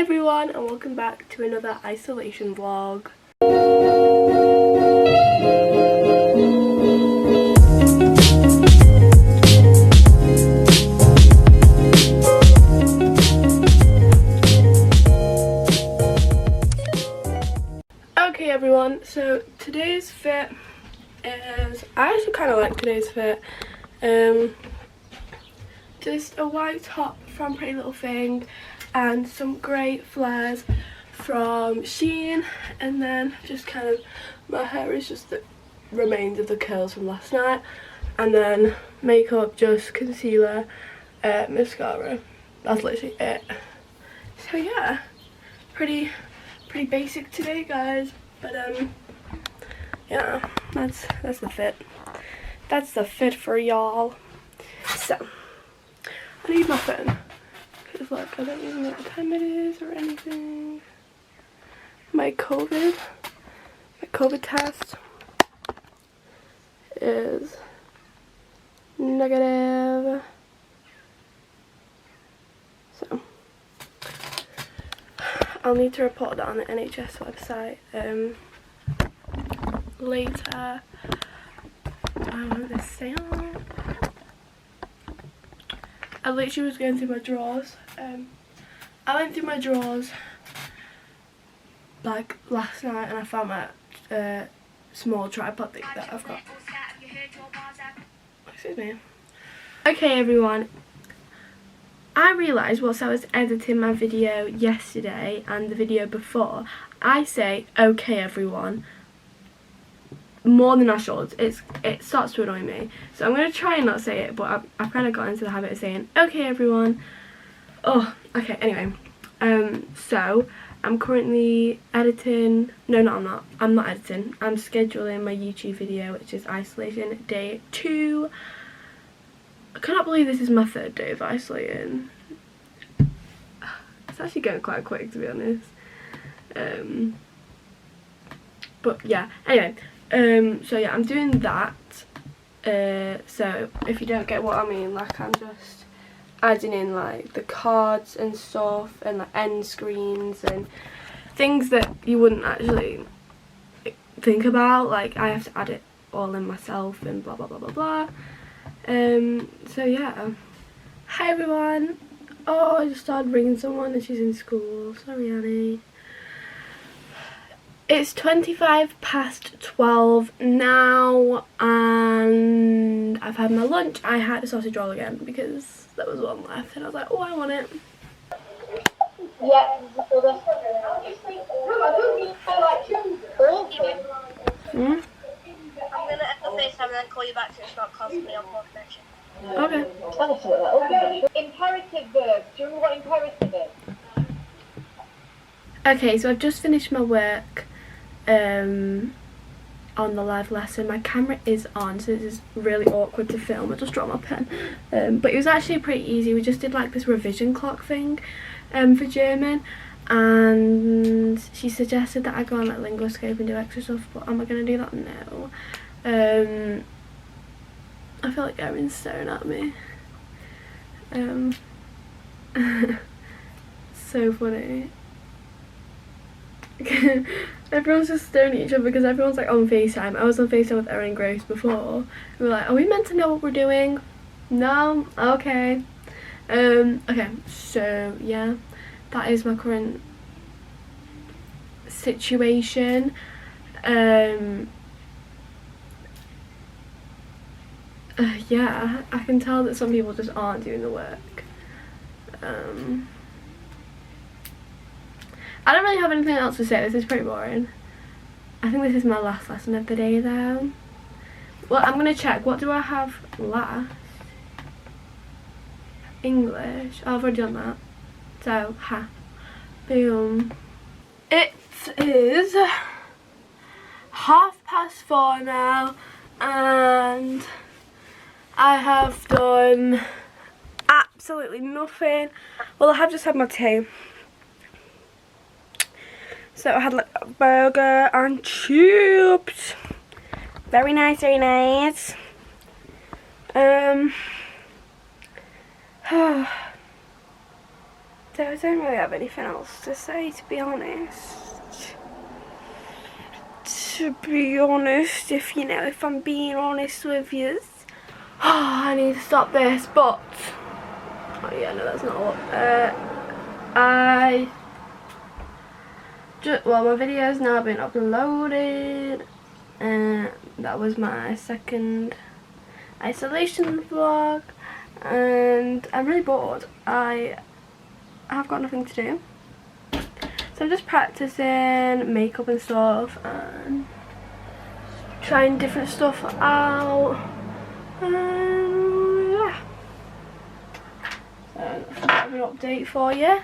Hi everyone and welcome back to another isolation vlog. Okay everyone, so today's fit is, I actually kind of like today's fit. Just a white top from Pretty Little Thing and some grey flares from Shein, and then just kind of my hair is just the remains of the curls from last night, and then makeup, just concealer, mascara. That's literally it. So yeah, pretty basic today guys, but yeah, that's the fit. That's the fit for y'all. So I need my phone because like I don't even know what time it is or anything. My COVID test is negative. So I'll need to report that on the NHS website later. I want this say on. I literally was going through my drawers. I went through my drawers like last night and I found my small tripod thing that I've got. Excuse me. Okay everyone, I realised whilst I was editing my video yesterday and the video before, I say okay everyone more than I should. It starts to annoy me, so I'm going to try and not say it, but I've kind of got into the habit of saying okay everyone. Oh, okay, anyway, so I'm currently editing, no I'm not editing, I'm scheduling my YouTube video, which is isolation day 2. I cannot believe this is my 3rd day of isolating. It's actually going quite quick to be honest. But yeah, anyway, so yeah, I'm doing that. So if you don't get what I mean, like I'm just adding in like the cards and stuff and like end screens and things that you wouldn't actually think about, like I have to add it all in myself and blah blah blah blah blah. So yeah, hi everyone. Oh, I just started ringing someone and she's in school, sorry Annie. It's 12 now and I've had my lunch. I had a sausage roll again because there was one left and I was like, oh, I want it. Yeah. Hmm? I'm gonna end the FaceTime and then call you back so it's not constantly on poor connection. Okay. Imperative verbs. Do you remember what imperative is? Okay, so I've just finished my work on the live lesson. My camera is on, so this is really awkward to film. I just dropped my pen. But it was actually pretty easy. We just did like this revision clock thing for German, and she suggested that I go on like Linguoscope and do extra stuff, but am I going to do that? No. I feel like Erin's staring at me. So funny. Everyone's just staring at each other because everyone's like on FaceTime. I was on FaceTime with Erin and Grace before. We were like, are we meant to know what we're doing? No? Okay. Okay, so yeah, that is my current situation. Yeah, I can tell that some people just aren't doing the work. I don't really have anything else to say. This is pretty boring. I think this is my last lesson of the day though. Well, I'm gonna check. What do I have last? English. Oh, I've already done that. So, boom. It is 4:30 now and I have done absolutely nothing. Well, I have just had my tea. So I had like a burger and chips. Very nice, very nice. I don't really have anything else to say, to be honest. If you know, if I'm being honest with you. Oh, I need to stop this, but... Oh yeah, no, that's not all. Well, my video's now been uploaded. That was my second isolation vlog. And I'm really bored. I have got nothing to do. So I'm just practicing makeup and stuff and trying different stuff out. And yeah. So that's a bit of an update for you.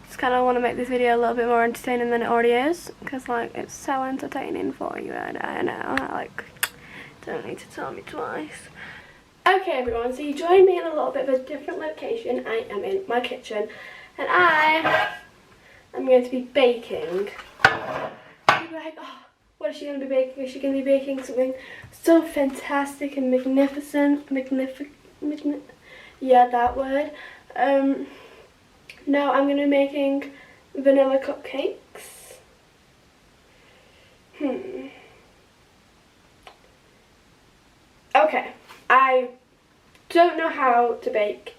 Just kind of want to make this video a little bit more entertaining than it already is. Because like it's so entertaining for you. I know. Like, don't need to tell me twice. Okay everyone, so you joined me in a little bit of a different location. I am in my kitchen and I'm going to be baking. People are like, oh, what is she going to be baking? Is she going to be baking something so fantastic and magnificent? Yeah, that word. No, I'm going to be making vanilla cupcakes. Okay, I don't know how to bake.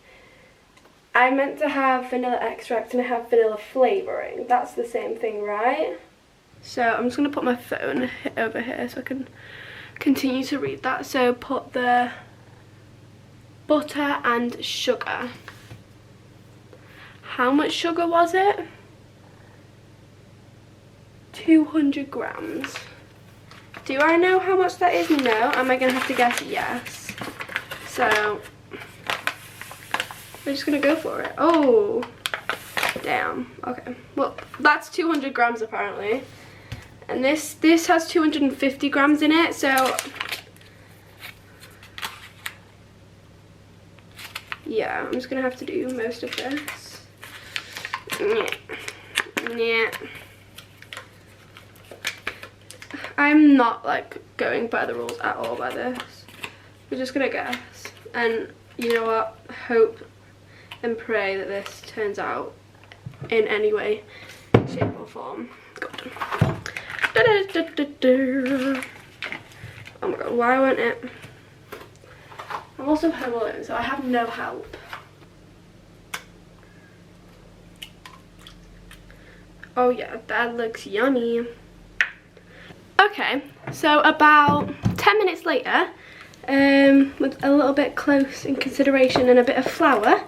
I meant to have vanilla extract and I have vanilla flavouring. That's the same thing, right? So I'm just going to put my phone over here so I can continue to read that. So put the butter and sugar. How much sugar was it? 200 grams. Do I know how much that is? No. Am I going to have to guess? Yes. So we're just gonna go for it. Oh, damn. Okay. Well, that's 200 grams apparently, and this has 250 grams in it. So yeah, I'm just gonna have to do most of this. Yeah. I'm not like going by the rules at all by this. We're just gonna guess, and you know what? Hope and pray that this turns out in any way, shape or form. God. Oh my god, why won't it? I'm also home alone, so I have no help. Oh yeah, that looks yummy. Okay, so about 10 minutes later, with a little bit close in consideration and a bit of flour,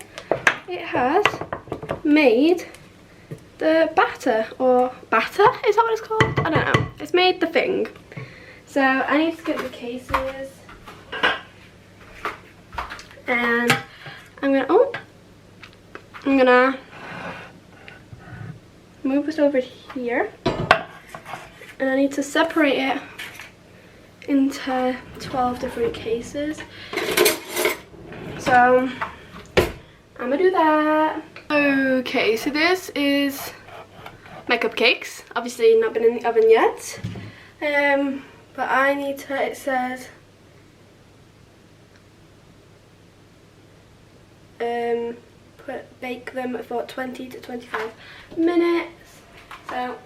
it has made the batter, or batter, is that what it's called? I don't know. It's made the thing. So I need to get the cases, and I'm gonna move this over here, and I need to separate it into 12 different cases. So I'm gonna do that. Okay, so this is my cupcakes. Obviously not been in the oven yet. But I need to, it says bake them for 20 to 25 minutes. So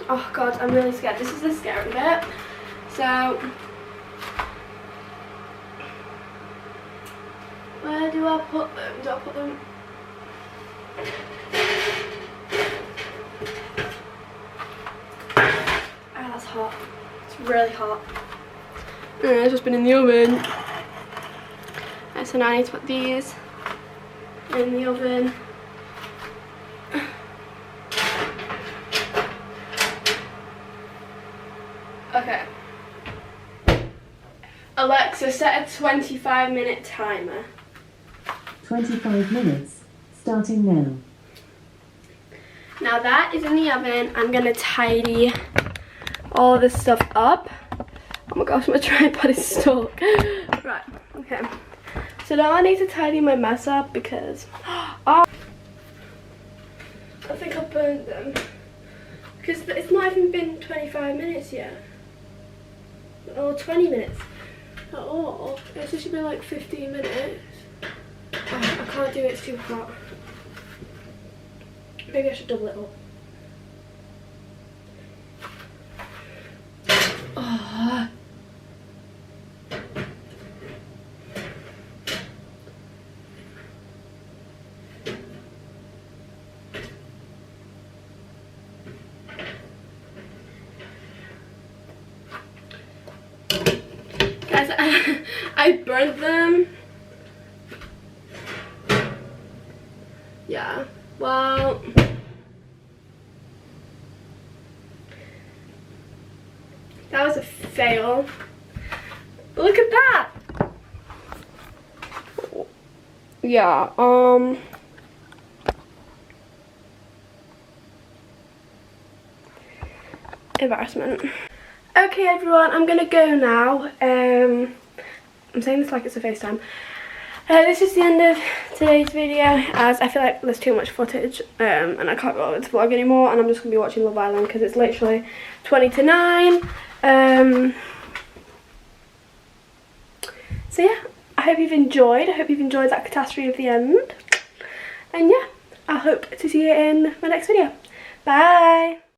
oh god, I'm really scared. This is the scary bit. So where do I put them? Do I put them? Ah, that's hot. It's really hot. It's just been in the oven. And so now I need to put these in the oven. Okay. Alexa, set a 25-minute timer. 25 minutes, starting now. Now that is in the oven. I'm gonna tidy all this stuff up. Oh my gosh, my tripod is stuck. Right, okay. So now I need to tidy my mess up because I think I burned them. Because it's not even been 25 minutes yet. Or 20 minutes. at all. It's just been like 15 minutes. Oh, I can't do it, it's too hot. Maybe I should double it up. Oh. Guys, I burnt them. Yeah, well, that was a fail. Look at that. Yeah, embarrassment. Okay everyone, I'm gonna go now. I'm saying this like it's a FaceTime. This is the end of today's video, as I feel like there's too much footage and I can't go over to vlog anymore, and I'm just going to be watching Love Island because it's literally 20 to 9. So yeah, I hope you've enjoyed. I hope you've enjoyed that catastrophe of the end. And yeah, I hope to see you in my next video. Bye!